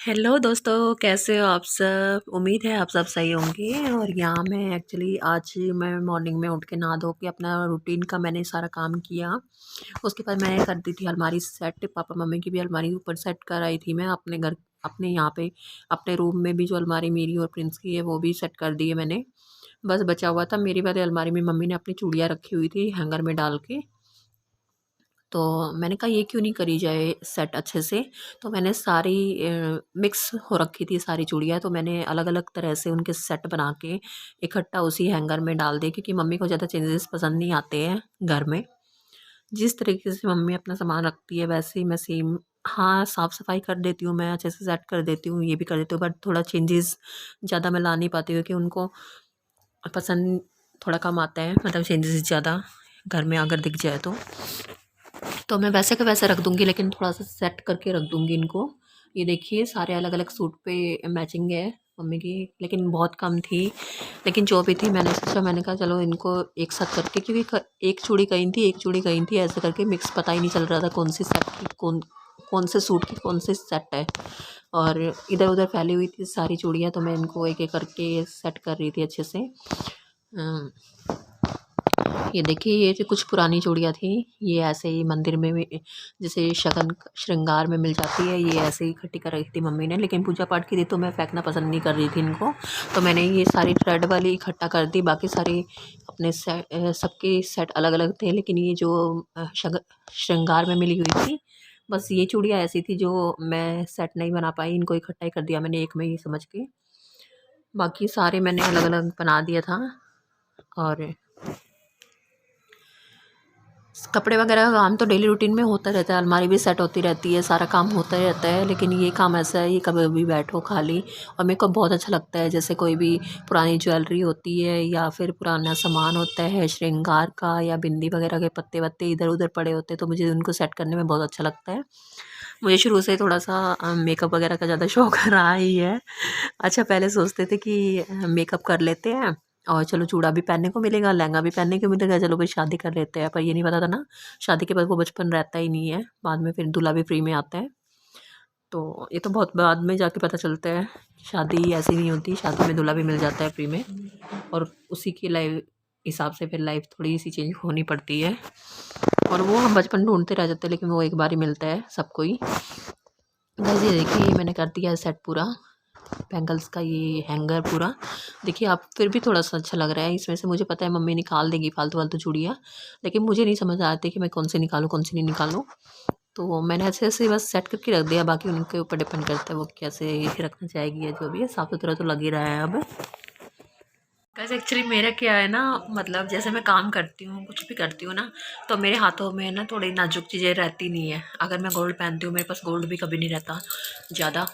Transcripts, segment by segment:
Hello दोस्तों, कैसे हो आप सब। उम्मीद है आप सब सही होंगे। और यहाँ मैं एक्चुअली आज मैं मॉर्निंग में उठ के नहा धो के अपना रूटीन का मैंने सारा काम किया। उसके बाद मैंने कर दी थी अलमारी सेट। पापा मम्मी की भी अलमारी ऊपर सेट कराई थी मैं अपने घर, अपने यहाँ पे अपने रूम में भी जो अलमारी मेरी और प्रिंस की है वो भी सेट कर दी है मैंने। बस बचा हुआ था मेरी वाली अलमारी में मम्मी ने अपनी चूड़ियाँ रखी हुई थी हैंगर में डाल के। तो मैंने कहा ये क्यों नहीं करी जाए सेट अच्छे से। तो मैंने सारी मिक्स हो रखी थी सारी चूड़ियाँ, तो मैंने अलग अलग तरह से उनके सेट बना के इकट्ठा उसी हैंगर में डाल दिए, क्योंकि मम्मी को ज़्यादा चेंजेस पसंद नहीं आते हैं घर में। जिस तरीके से मम्मी अपना सामान रखती है वैसे ही मैं सेम, हाँ, साफ़ सफाई कर देती हूँ, मैं अच्छे से सेट कर देती हूँ, ये भी कर देती हूँ, बट थोड़ा चेंजेस ज़्यादा मैं ला नहीं पाती हूँ, कि उनको पसंद थोड़ा कम आता है, मतलब चेंजेस ज़्यादा घर में अगर दिख जाए तो मैं वैसे का वैसे रख दूँगी, लेकिन थोड़ा सा सेट करके रख दूँगी इनको। ये देखिए सारे अलग अलग सूट पे मैचिंग है मम्मी की, लेकिन बहुत कम थी। लेकिन जो भी थी मैंने सोचा, मैंने कहा चलो इनको एक साथ करके, क्योंकि एक चूड़ी कहीं थी एक चूड़ी कहीं थी, ऐसे करके मिक्स पता ही नहीं चल रहा था कौन सी सेट की कौन से सूट की कौन से सेट है। और इधर उधर फैली हुई थी सारी चूड़ियाँ, तो मैं इनको एक एक करके सेट कर रही थी अच्छे से। ये देखिए ये जो कुछ पुरानी चूड़ियाँ थी, ये ऐसे ही मंदिर में भी जैसे शगन श्रृंगार में मिल जाती है, ये ऐसे ही इकट्ठी कर रखी थी मम्मी ने। लेकिन पूजा पाठ की थी तो मैं फेंकना पसंद नहीं कर रही थी इनको, तो मैंने ये सारी थ्रेड वाली इकट्ठा कर दी। बाकी सारी अपने सेट, सबके सेट अलग अलग थे, लेकिन ये जो श्रृंगार में मिली हुई थी, बस ये चूड़ियाँ ऐसी थी जो मैं सेट नहीं बना पाई, इनको इकट्ठा ही कर दिया मैंने एक में ही समझ के। बाकी सारे मैंने अलग अलग बना दिया था। और कपड़े वगैरह का काम तो डेली रूटीन में होता रहता है, अलमारी भी सेट होती रहती है, सारा काम होता ही रहता है। लेकिन ये काम ऐसा है, ये कभी भी बैठो खाली, और मेरे को बहुत अच्छा लगता है। जैसे कोई भी पुरानी ज्वेलरी होती है या फिर पुराना सामान होता है श्रृंगार का, या बिंदी वगैरह के पत्ते वत्ते इधर उधर पड़े होते हैं, तो मुझे उनको सेट करने में बहुत अच्छा लगता है। मुझे शुरू से थोड़ा सा मेकअप वगैरह का ज़्यादा शौक रहा ही है। अच्छा, पहले सोचते थे कि मेकअप कर लेते हैं और चलो चूड़ा भी पहनने को मिलेगा, लहंगा भी पहनने को मिलेगा, चलो भाई शादी कर लेते हैं। पर ये नहीं पता था ना, शादी के बाद वो बचपन रहता ही नहीं है, बाद में फिर दूल्हा भी फ्री में आता है। तो ये तो बहुत बाद में जाके पता चलता है, शादी ऐसी नहीं होती, शादी में दूल्हा भी मिल जाता है फ्री में। और उसी की लाइफ हिसाब से फिर लाइफ थोड़ी सी चेंज होनी पड़ती है, और वो हम बचपन ढूंढते रह जाते हैं, लेकिन वो एक बार ही मिलता है सबको ही। बस ये देखिए मैंने कर दिया है सेट पूरा, बैंगल्स का ये हैंगर पूरा। देखिए आप, फिर भी थोड़ा सा अच्छा लग रहा है। इसमें से मुझे पता है मम्मी निकाल देगी फालतू फालतू चूड़ियाँ, लेकिन मुझे नहीं समझ आती कि मैं कौन सी निकालूँ कौन सी नहीं निकालूँ। तो मैंने अच्छे से बस सेट करके रख दिया, बाकी उनके ऊपर डिपेंड करता है वो कैसे रखना चाहेगी, या जो भी है साफ़ सुथरा तो लग ही रहा है अब। वैसे एक्चुअली मेरा क्या है ना, मतलब जैसे मैं काम करती हूँ कुछ भी करती हूँ ना, तो मेरे हाथों में ना थोड़ी नाजुक चीज़ें रहती नहीं है। अगर मैं गोल्ड पहनती हूँ, मेरे पास गोल्ड भी कभी नहीं रहता ज़्यादा।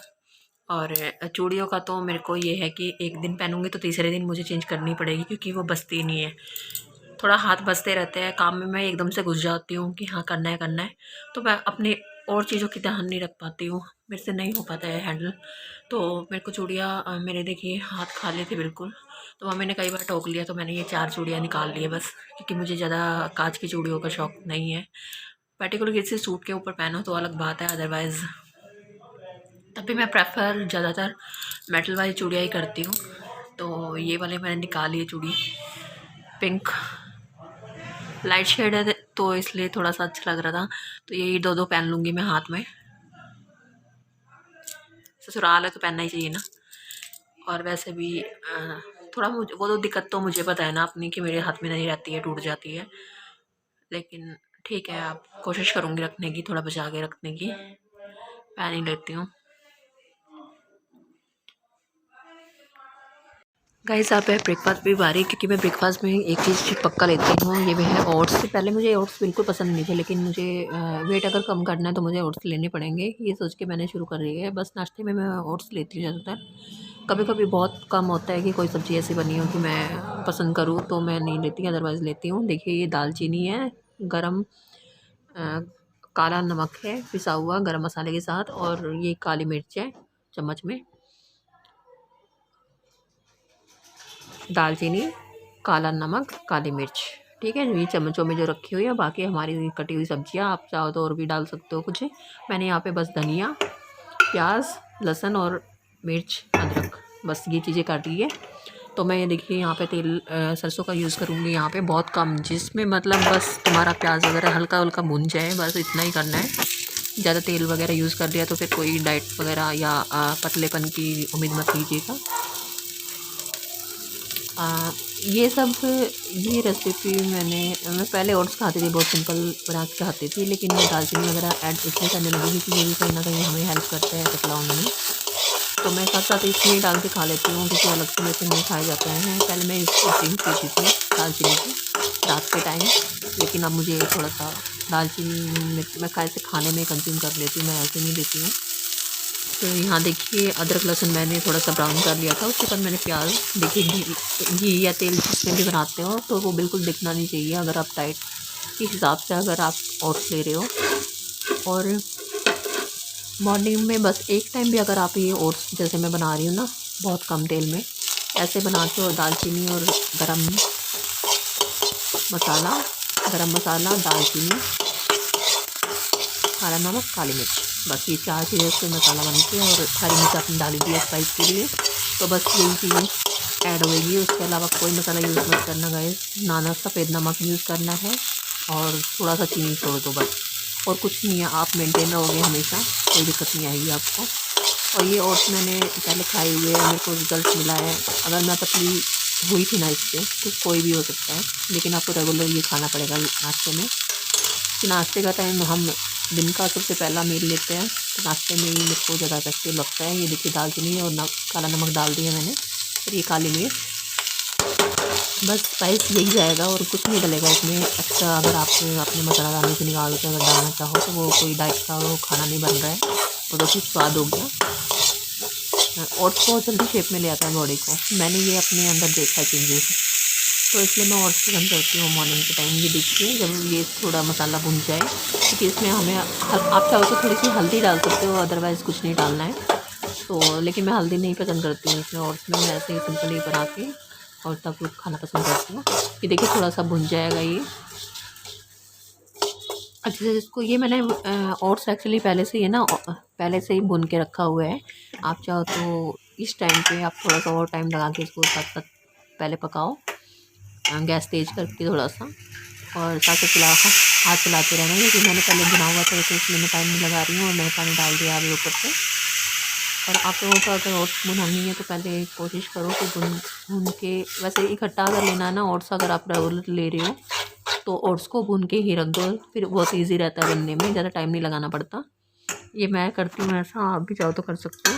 और चूड़ियों का तो मेरे को ये है कि एक दिन पहनूंगी तो तीसरे दिन मुझे चेंज करनी पड़ेगी, क्योंकि वो बचती नहीं है। थोड़ा हाथ बचते रहते हैं काम में, मैं एकदम से घुस जाती हूँ कि हाँ करना है करना है, तो मैं अपने और चीज़ों की ध्यान नहीं रख पाती हूँ, मेरे से नहीं हो पाता है हैंडल। तो मेरे को चूड़ियाँ मेरे देखिए हाथ खाली थे बिल्कुल, तो मम्मी ने कई बार टोक लिया, तो मैंने ये 4 चूड़ियाँ निकाल ली है बस, क्योंकि मुझे ज़्यादा काँच की चूड़ियों का शौक नहीं है। पर्टिकुलर किसी सूट के ऊपर पहनो तो अलग बात है, अदरवाइज़ तभी मैं प्रेफर ज़्यादातर मेटल वाली चूड़ियाँ ही करती हूँ। तो ये वाले मैंने निकाली है चूड़ी, पिंक लाइट शेड है तो इसलिए थोड़ा सा अच्छा लग रहा था, तो यही दो दो पहन लूँगी मैं हाथ में, ससुराल है तो पहनना ही चाहिए ना। और वैसे भी थोड़ा मुझे वो तो दिक्कत तो मुझे पता है ना अपनी, कि मेरे हाथ में नहीं रहती है, टूट जाती है। लेकिन ठीक है, आप कोशिश करूँगी रखने की, थोड़ा बचा के रखने की, पहन ही लेती हूँ। गाइस आप है ब्रेकफास्ट भी बारी, क्योंकि मैं ब्रेकफास्ट में एक चीज़ पक्का लेती हूँ, ये भी है ओट्स। पहले मुझे ओट्स बिल्कुल पसंद नहीं थे, लेकिन मुझे वेट अगर कम करना है तो मुझे ओट्स लेने पड़ेंगे, ये सोच के मैंने शुरू कर रही है। बस नाश्ते में मैं ओट्स लेती हूँ ज़्यादातर। कभी कभी बहुत कम होता है कि कोई सब्ज़ी ऐसी बनी हो कि मैं पसंद करूँ तो मैं नहीं लेती, अदरवाइज़ लेती हूँ। देखिए ये दालचीनी है, गरम काला नमक है पिसा हुआ गरम मसाले के साथ, और ये काली मिर्च है चम्मच में, दालचीनी, काला नमक, काली मिर्च, ठीक है। ये चम्मचों में जो रखी हुई है, बाकी हमारी कटी हुई सब्जियां, आप चाहो तो और भी डाल सकते हो कुछ। मैंने यहाँ पे बस धनिया, प्याज लहसुन और मिर्च, अदरक, बस ये चीज़ें काट ली है। तो मैं देखिए यहाँ पे तेल सरसों का यूज़ करूँगी यहाँ पे बहुत कम, जिसमें मतलब बस तुम्हारा प्याज वगैरह हल्का हल्का भुन जाए, बस इतना ही करना है। ज़्यादा तेल वगैरह यूज़ कर दिया तो फिर कोई डाइट वगैरह या पतलेपन की उम्मीद मत कीजिएगा। ये सब ये रेसिपी मैं पहले ओट्स खाती थी, बहुत सिंपल बना के खाती थी, लेकिन मैं दालचीनी वगैरह ऐड इसलिए करने लगी क्योंकि ये भी कहीं ना कहीं हमें हेल्प करता है पतला होने में। तो मैं साथ साथ इसमें डाल के खा लेती हूँ क्योंकि अलग से मेरे से नहीं खाए जाते हैं। पहले मैं इसको ड्रिंक पीती थी दालचीनी की रात के टाइम, लेकिन अब मुझे थोड़ा सा दालचीनी मैं कैसे खाने में कंज्यूम कर लेती हूँ, मैं ऐसे नहीं लेती हूँ। तो यहाँ देखिए अदरक लहसुन मैंने थोड़ा सा ब्राउन कर लिया था, उसके बाद मैंने प्याज, देखिए घी या तेल जिसमें भी बनाते हो तो वो बिल्कुल दिखना नहीं चाहिए अगर आप डाइट के हिसाब से अगर आप ओट्स ले रहे हो। और मॉर्निंग में बस एक टाइम भी अगर आप ये ओट्स जैसे मैं बना रही हूँ ना बहुत कम तेल में ऐसे बना के, और दालचीनी और गरम मसाला, दालचीनी, काला नमक, काली मिर्च, बस ये 4 चीज़ें से मसाला बनते हैं। और हरी मिर्च आपने डाली दी है स्पाइस के लिए, तो बस यही चीज़ें ऐड होएगी, उसके अलावा कोई मसाला यूज़ मत करना गाइस। नाना सफ़ेद नमक यूज़ करना है और थोड़ा सा चीनी छोड़ दो बस, और कुछ नहीं है। आप मेंटेन रहोगे हमेशा, कोई दिक्कत नहीं आएगी आपको। और ये ओट्स मैंने पहले खाए हुए हैं, मेरे को रिज़ल्ट मिला है। अगर मैं पतली हुई थी ना इससे तो कोई भी हो सकता है, लेकिन आपको रेगुलर ये खाना पड़ेगा नाश्ते में। कि नाश्ते का टाइम हम दिन का सबसे पहला मील लेते हैं, तो नाश्ते में ही मेरे को ज़्यादा इफेक्टिव लगता है। ये देखिए दालचीनी और काला नमक डाल दिया मैंने, और ये काली मिर्च, बस स्पाइस यही जाएगा और कुछ नहीं डलेगा इसमें एक्स्ट्रा। अगर आप अपने मसाला दाने से निकाल के अगर डालना चाहो तो वो कोई डाइट का वो खाना नहीं बन रहा है, वो तो सिर्फ स्वाद हो गया। ओट्स बहुत जल्दी शेप में ले आता है बॉडी को, मैंने ये अपने अंदर देखा है चेंजेस, तो इसलिए मैं ओट्स पसंद करती हूँ मॉर्निंग के टाइम। ये देखिए जब ये थोड़ा मसाला भुन जाए, क्योंकि इसमें हमें आप चाहो तो थोड़ी सी हल्दी डाल सकते हो, अदरवाइज़ कुछ नहीं डालना है। तो लेकिन मैं हल्दी नहीं पसंद करती हूँ इसमें, ओट्स में मैं ऐसे ही सिंपल ही बना के और तब खाना पसंद करती हूँ। ये देखिए थोड़ा सा भुन जाएगा ये अच्छे से। इसको ये मैंने ओट्स एक्चुअली पहले से ही है ना, पहले से ही भुन के रखा हुआ है। आप चाहो तो इस टाइम पे आप थोड़ा सा और टाइम लगा के इसको साथ साथ पहले पकाओ, गैस तेज करके थोड़ा सा, और साथ साथ हाथ चलाते रहना, क्योंकि मैंने पहले भुना हुआ था तो इसलिए मैं टाइम नहीं लगा रही हूँ। और मैंने पानी डाल दिया अभी ऊपर से। और आप लोगों को अगर ओट्स भुनानी है तो पहले कोशिश करो कि भून के, वैसे इकट्ठा अगर लेना है ना ओट्स, अगर आप रेगुलर ले रहे हो तो ओट्स को भून के ही रख दो, फिर बहुत ईजी रहता है बनने में, ज़्यादा टाइम नहीं लगाना पड़ता। ये मैं करती हूँ ऐसा, आप भी चाहो तो कर सकते हो।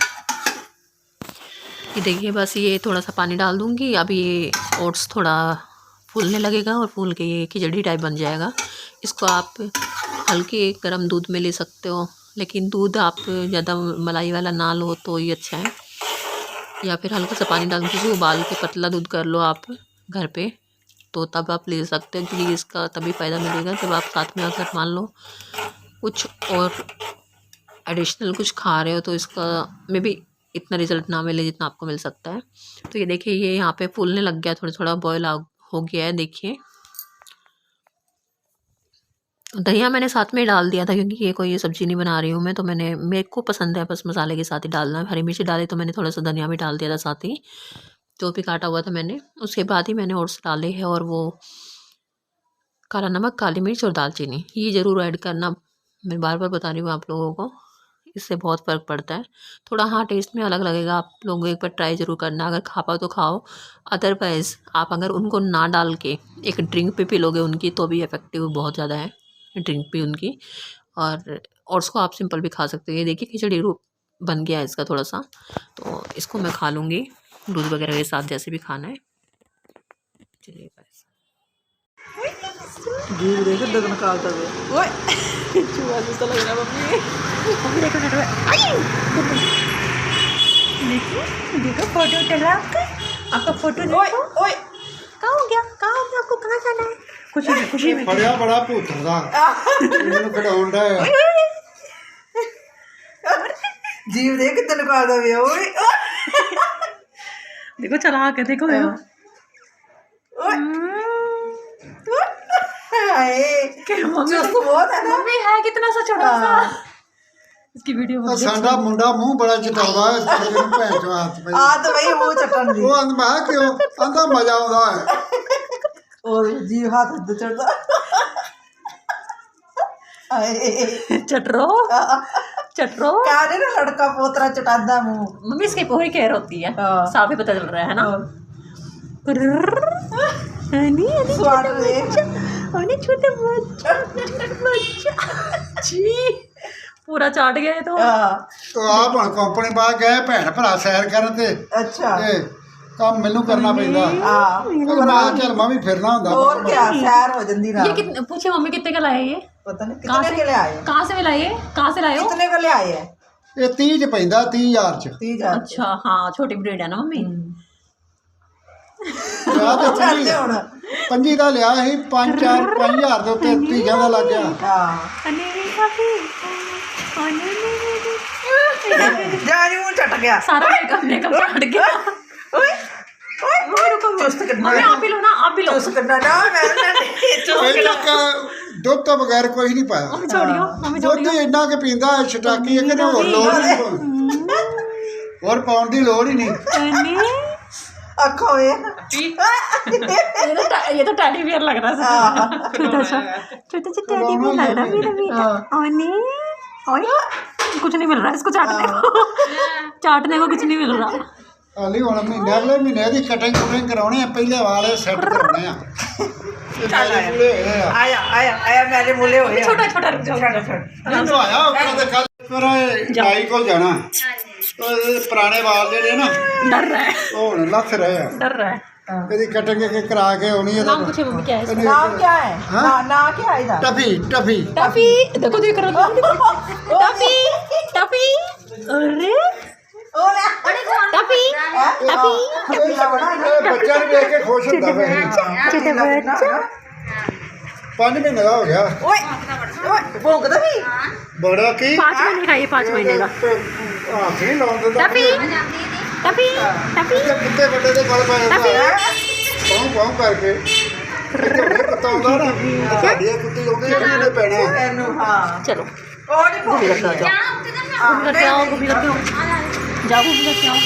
ये देखिए बस ये थोड़ा सा पानी डाल दूँगी, अब ये ओट्स थोड़ा फूलने लगेगा और फूल के ये खिचड़ी टाइप बन जाएगा। इसको आप हल्के गर्म दूध में ले सकते हो, लेकिन दूध आप ज़्यादा मलाई वाला ना लो तो ये अच्छा है, या फिर हल्का सा पानी डाल के उबाल के पतला दूध कर लो आप घर पे, तो तब आप ले सकते हो, क्योंकि इसका तभी फ़ायदा मिलेगा जब आप साथ में अगर मान लो कुछ और एडिशनल कुछ खा रहे हो तो इसका मे बी इतना रिज़ल्ट ना मिले जितना आपको मिल सकता है। तो ये देखिए ये यहाँ पे फूलने लग गया, थोड़ा थोड़ा बॉयल हो गया है देखिए। धनिया मैंने साथ में डाल दिया था क्योंकि ये कोई सब्ज़ी नहीं बना रही हूँ मैं, तो मेरे को पसंद है बस मसाले के साथ ही डालना। हरी मिर्ची डाली तो मैंने थोड़ा सा धनिया भी डाल दिया था साथ ही, जो भी काटा हुआ था मैंने, उसके बाद ही मैंने ओट्स डाले हैं। और वो काला नमक, काली मिर्च और दालचीनी ये ज़रूर ऐड करना, मैं बार बार बता रही हूँ आप लोगों को, इससे बहुत फ़र्क पड़ता है। थोड़ा हाँ टेस्ट में अलग लगेगा, आप लोग एक बार ट्राई ज़रूर करना, अगर खा पाओ तो खाओ, अदरवाइज़ आप अगर उनको ना डाल के एक ड्रिंक पे पी लोगे उनकी तो भी इफ़ेक्टिव बहुत ज़्यादा है ड्रिंक भी उनकी। और उसको आप सिंपल भी खा सकते हो। ये देखिए खिचड़ी रूप बन गया है इसका थोड़ा सा, तो इसको मैं खा लूँगी दूध वगैरह के साथ, जैसे भी खाना है। चलिए बस जीव देखो दर्द निकालता हुआ। ओए चूहा जैसा लग रहा है मम्मी। मम्मी देखो देखो, आई देखो देखो फोटो उठा रहा आपका फोटो देखो। ओए ओए कहाँ हो गया, आपको कहाँ जाना है? खुशी में बड़ा बड़ा पुत्र था इन्होंने खड़ा होता है। जीव देख कितना निकालता हुआ। ओए देखो चला के देखो क्या मम्मी बहुत है ना, मम्मी है कितना सा छोटा सा। इसकी वीडियो ਆ ਸਾਡਾ ਮੁੰਡਾ ਮੂੰਹ ਬੜਾ ਚਟਾਉਂਦਾ ਹੈ ਤੜਕੇ ਨੂੰ ਭੈਣ ਚੋਂ ਹੱਥ ਪਈ ਆ ਤਾਂ ਬਈ ਮੂੰਹ ਚੱਟਣ ਦੀ ਉਹ ਅੰਦ ਮੈਂ ਕਿਹਾ ਕਿਉਂ ਆਂਦਾ ਮਜ਼ਾ ਆਉਂਦਾ ਹੈ ਉਹ ਜੀ ਹੱਥ ਉੱਤੇ ਚੜਦਾ ਆਏ चटरो चटरो ਕਾਹਦੇ ਨਾ ਲੜਕਾ ਪੋਤਰਾ ਚਟਾਦਾ ਮੂੰਹ मम्मी इसकी पूरी केयर होती है हाँ। साफ ही पता चल रहा है ना ਸਵਾਦ ਦੇ छोटा बच्चा जी पूरा चाट गया ये तो ਤੋ ਆਪ ਹੁਣ ਕੰਪਨੀ ਬਾਹਰ ਗਏ ਭੈਣ ਭਰਾ ਸੈਰ ਕਰਨ ਤੇ ਅੱਛਾ ਇਹ ਕੰਮ ਮੈਨੂੰ ਕਰਨਾ ਪੈਂਦਾ ਆ ਉਹ ਮੈਂ ਚੱਲ ਮੈਂ ਵੀ ਫਿਰਨਾ ਹੁੰਦਾ ਹੋਰ ਕੀ ਸੈਰ ਹੋ ਜਾਂਦੀ ਨਾ ये कितने पूछे मम्मी कितने का लाए ये ਪਤਾ ਨਹੀਂ ਕਿਤਨੇ ਕੇ ਲੈ ਆਏ कहाँ से लाए कहाँ से लाए हो ਕਿਤਨੇ ਕੇ ਲੈ ਆਏ ਹੈ ਇਹ 30 ਚ ਪੈਂਦਾ 30000 ਚ 30,000 अच्छा हाँ छोटी ब्रेड है ना मम्मी ਲਿਆ ਤੇ ਚੱਲਦੇ ਹੁਣ ਪੰਜੀ ਦਾ ਲਿਆ ਸੀ 5000 ਦੇ ਉੱਤੇ 30 ਦਾ ਲੱਗ ਗਿਆ ਹਾਂ ਜਾਨੀ ਮੂੰਹ ਚੱਟ ਗਿਆ सारा मेकअप चाट गया ਓਏ ਓਏ ਰੁਕੋ ਚੁਸਤ ਕਰਨਾ मम्मी आप ही लो ना आप ही लो ਚੁਸਤ ਕਰਨਾ ਨਾ ਮੈਂ ਪਹਿਲਾਂ ਤੱਕ ਦੁੱਧ ਤੋਂ ਬਗੈਰ ਕੋਈ ਨਹੀਂ ਪਾਇਆ मम्मी छोड़ियो मम्मी ਦੁੱਧ छोड़ियो ਇੰਨਾ ਕਿ ਪੀਂਦਾ ਹੈ ਛਟਾਕੀ ਹੈ ਕਿ ਹੋਰ ਲੋੜ ਨਹੀਂ ਹੋਰ ਪਾਉਣ ਦੀ ਲੋੜ ਹੀ ਨਹੀਂ ਅੱਖਾਂ ਹੋਏ ये तो टैडी बियर लग रहा है छोटा सा टैडी बियर लग रहा है मेरा बेटा ओने ओए कुछ नहीं मिल रहा है इसको चाटने को कुछ नहीं मिल रहा ਹਾਲੀ ਹੁਣ ਮਹੀਨੇ ਅਗਲੇ ਮਹੀਨੇ ਦੀ ਕਟਿੰਗ ਕੁਟਿੰਗ ਕਰਾਉਣੀ ਆ ਪਹਿਲੇ ਵਾਲੇ ਸੈੱਟ ਕਰਾਉਣੇ ਆ ਚੱਲ ਆਇਆ ਆਇਆ ਆਇਆ ਮੇਰੇ ਮੁੱਲੇ ਹੋਏ छोटा छोटा रुक जाओ ਇਹਨੂੰ ਆਇਆ ਉੱਪਰ ਤੇ ਕੱਲ ਫਿਰ ਡਾਈ ਕੋਲ ਜਾਣਾ ਉਹ ਪੁਰਾਣੇ ਵਾਲ ਜਿਹੜੇ ਨਾ डर रहा है ਉਹ ਹੁਣ ਲੱਥ ਰਹੇ ਆ डर रहा है ਇਹਦੀ ਕਟਿੰਗ ਕਰਾ ਕੇ ਆਉਣੀ नाम ਇਹਦਾ पूछे मम्मी क्या है इसका? ਨਾਮ ਕੀ ਹੈ हाँ? ਨਾ ਕੀ ਹੈ ਇਹਦਾ ਟਫੀ ਟਫੀ टफी देखो देख रहा टफी टफी अरे ਓਰੇ टफी ਬੱਚਿਆਂ ਨੂੰ ਵੇਖ ਕੇ ਖੁਸ਼ ਹੁੰਦਾ ਵੇ ਛੋਟਾ ਬੱਚਾ 5 ਮਹੀਨੇ ਦਾ ਹੋ ਗਿਆ ਓਏ ਓਏ ਭੌਂਕਦਾ ਵੀ ਬੜਾ ਕੀ 5 महीने का ये 5 महीने का ਹੱਥ ਨਹੀਂ ਲਾਉਣ ਦਿੰਦਾ टफी टफी टफी ਇਹ ਕੁੱਤੇ ਵੱਡੇ ਦੇ ਗਲ ਪੈ ਜਾਂਦਾ ਪੌਂ ਪੌਂ ਕਰਕੇ ਇਹ ਕੁੱਤਾ ਹੁੰਦਾ ਨਾ ਸਾਡੀ ਕੁੱਤੀ ਆਉਂਦੀ ਇਹਨੇ ਪੈਣਾ ਇਹਨੂੰ ਹਾਂ चलो ਉਹ ਨਹੀਂ ਭੌਂਕਦਾ घूम करके आओ घूम करके आओ जाओ घूम करके आओ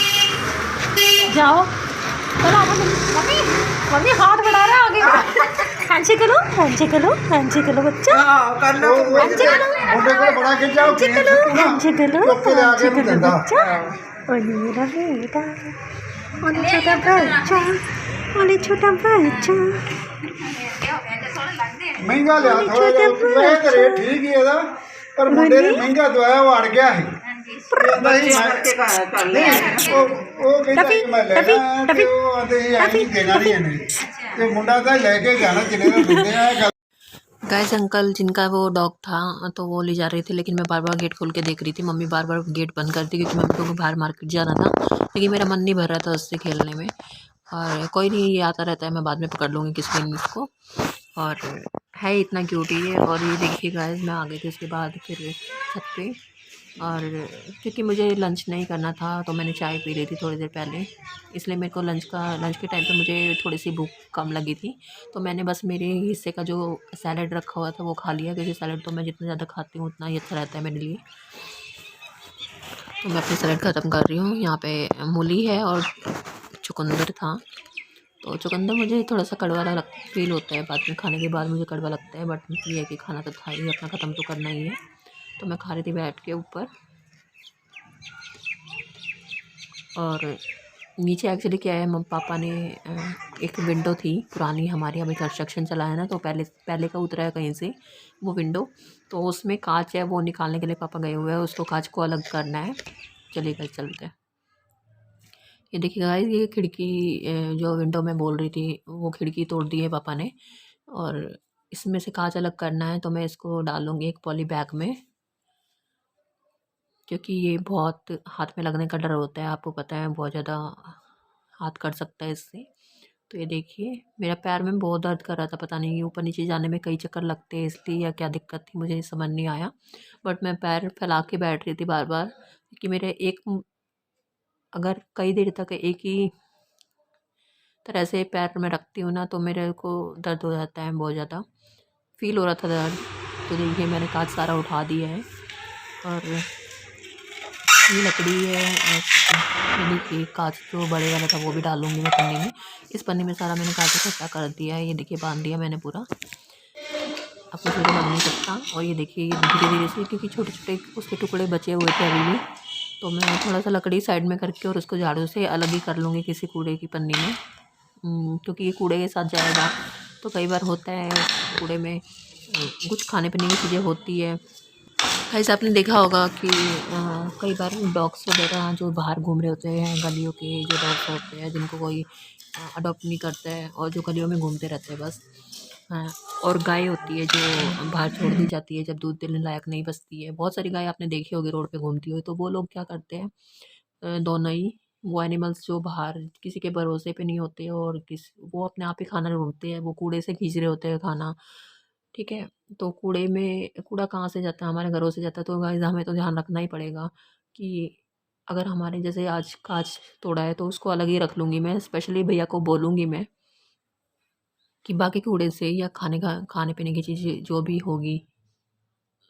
जाओ चलो आओ मम्मी मम्मी हाथ बढ़ा रहा है आगे हैंडशेक करो हैंडशेक करो हैंडशेक करो बच्चा ਹਾਂ ਕਰ ਲਓ ਮੁੰਡੇ ਕੋਲ ਬੜਾ ਖਿੱਚਾ ਹੋ ਗਿਆ हैंडशेक करो ਚੁੱਕ ਕੇ ਲਿਆ ਕੇ ਉਹਨੂੰ ਦਿੰਦਾ ओले मेरा बेटा ओले छोटा बच्चा ओले छोटा बच्चा ਮਹਿੰਗਾ ਲਿਆ ਥੋੜਾ ਜਿਹਾ ਵੈਸੇ ਤਾਂ ਰੇਟ ਠੀਕ ਹੀ ਇਹਦਾ ਪਰ ਮੁੰਡੇ ਨੇ ਮਹਿੰਗਾ ਦਵਾਇਆ ਉਹ ਅੜ ਗਿਆ ਸੀ ਕਹਿੰਦਾ ਸੀ ਕਰਕੇ ਕਰ ਲੈ ਉਹ ਕਹਿੰਦਾ ਕਿ ਮੈਂ ਲੈਣਾ ਤੇ ਉਹ ਆਂਦੇ ਸੀ ਐਂ ਨਹੀਂ ਦੇਣਾ ਨਹੀਂ ਇਹਨੇ ਤੇ ਮੁੰਡਾ ਤਾਂ ਲੈ ਕੇ ਜਾਣਾ ਜਿੰਨੇ ਦਾ ਦਿੰਦੇ ਆ ਗੱਲ गाइस अंकल जिनका वो डॉग था तो वो ले जा रहे थे लेकिन मैं बार बार गेट खोल के देख रही थी मम्मी बार बार गेट बंद करती क्योंकि मम्मी को बाहर मार्केट जाना था लेकिन मेरा मन नहीं भर रहा था उससे खेलने में और कोई नहीं ये आता रहता है मैं बाद में पकड़ लूँगी किस दिन इसको और है इतना क्यूट ही है और ये देखिए गाइस मैं आ गई थी उसके बाद फिर छत पे और क्योंकि मुझे लंच नहीं करना था तो मैंने चाय पी ली थी थोड़ी देर पहले इसलिए मेरे को लंच के टाइम पे मुझे थोड़ी सी भूख कम लगी थी तो मैंने बस मेरे हिस्से का जो सैलड रखा हुआ था वो खा लिया क्योंकि सैलड तो मैं जितना ज़्यादा खाती हूँ उतना ही अच्छा रहता है मेरे लिए तो मैं अपनी सैलड ख़त्म कर रही हूँ। यहाँ पे मूली है और चुकंदर था तो चुकंदर मुझे थोड़ा सा कड़वा फील होता है बाद में खाने के बाद मुझे कड़वा लगता है बट ये है कि खाना तो था ही अपना ख़त्म तो करना ही है तो मैं खा रही थी बैठ के ऊपर और नीचे एक्चुअली क्या है पापा ने एक विंडो थी पुरानी हमारे अभी कंस्ट्रक्शन चला है ना तो पहले का उतरा है कहीं से वो विंडो तो उसमें कांच है वो निकालने के लिए पापा गए हुए हैं उसको कांच को अलग करना है चलिए कल चलते हैं। ये देखिए गाइस ये खिड़की जो विंडो में बोल रही थी वो खिड़की तोड़ दी है पापा ने और इसमें से कांच अलग करना है तो मैं इसको डालूँगी एक पॉली बैग में क्योंकि ये बहुत हाथ में लगने का डर होता है आपको पता है बहुत ज़्यादा हाथ कट सकता है इससे। तो ये देखिए मेरा पैर में बहुत दर्द कर रहा था पता नहीं ऊपर नीचे जाने में कई चक्कर लगते हैं इसलिए या क्या दिक्कत थी मुझे समझ नहीं आया बट मैं पैर फैला के बैठ रही थी बार बार क्योंकि मेरे अगर कई देर तक एक ही तरह से पैर में रखती हूँ ना तो मेरे को दर्द हो जाता है बहुत ज़्यादा फील हो रहा था दर्द। तो देखिए मैंने कांच सारा उठा दिया है और ये लकड़ी है, ये देखिए कांच जो बड़े वाला था वो भी डालूंगी मैं पन्नी में। इस पन्नी में सारा मैंने कांच इकट्ठा कर दिया है, ये देखिए बांध दिया मैंने पूरा, अब किसी को लग नहीं सकता। और ये देखिए ये धीरे धीरे से, क्योंकि छोटे छोटे उसके टुकड़े बचे हुए थे अभी भी, तो मैं थोड़ा सा लकड़ी साइड में करके और उसको झाड़ू से अलग ही कर लूँगी किसी कूड़े की पन्नी में, क्योंकि ये कूड़े के साथ जाएगा। तो कई बार होता है कूड़े में कुछ खाने पीने की चीज़ें होती है। ऐसा आपने देखा होगा कि कई बार डॉग्स वगैरह जो बाहर घूम रहे होते हैं, गलियों के जो डॉग्स होते हैं जिनको कोई अडॉप्ट नहीं करता है और जो गलियों में घूमते रहते हैं बस। और गाय होती है जो बाहर छोड़ दी जाती है जब दूध देने लायक नहीं बचती है। बहुत सारी गाय आपने देखी होगी रोड पे घूमती हुई, तो वो लोग क्या करते हैं, दोनों ही वो एनिमल्स जो बाहर किसी के भरोसे पे नहीं होते और वो अपने आप ही खाना ढूंढते हैं, वो कूड़े से खींच रहे होते हैं खाना, ठीक है। तो कूड़े में कूड़ा कहाँ से जाता है, हमारे घरों से जाता है, तो गाइस हमें तो ध्यान रखना ही पड़ेगा कि अगर हमारे जैसे आज कांच तोड़ा है तो उसको अलग ही रख लूँगी मैं, स्पेशली भैया को बोलूँगी मैं कि बाकी कूड़े से या खाने पीने की चीज़ जो भी होगी,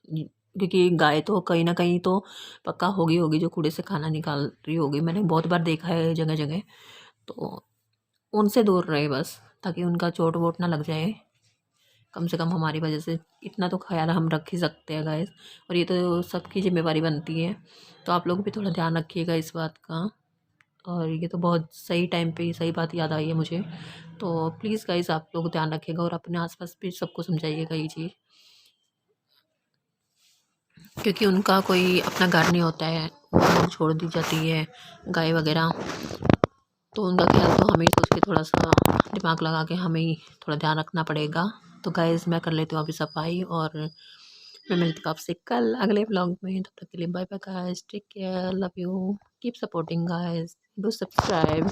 क्योंकि गाय तो कहीं ना कहीं तो पक्का होगी होगी जो कूड़े से खाना निकाल रही होगी, मैंने बहुत बार देखा है जगह जगह। तो उनसे दूर रहे बस, ताकि उनका चोट वोट ना लग जाए, कम से कम हमारी वजह से इतना तो ख्याल हम रख ही सकते हैं गाइस। और ये तो सबकी जिम्मेवारी बनती है, तो आप लोग भी थोड़ा ध्यान रखिएगा इस बात का। और ये तो बहुत सही टाइम पे सही बात याद आई है मुझे, तो प्लीज़ गाइस आप लोग ध्यान रखिएगा और अपने आसपास भी सबको समझाइएगा ये चीज़, क्योंकि उनका कोई अपना घर नहीं होता है, वो छोड़ दी जाती है गाय वगैरह, तो उनका ख्याल तो हमें ही सोच के थोड़ा सा दिमाग लगा के हमें ही थोड़ा ध्यान रखना पड़ेगा। तो गाइस मैं कर लेती हूँ अभी सफाई, और मैं मिलती हूँ आपसे कल अगले व्लॉग में। तब तक के लिए bye bye guys, take care, love you, keep supporting guys, do subscribe.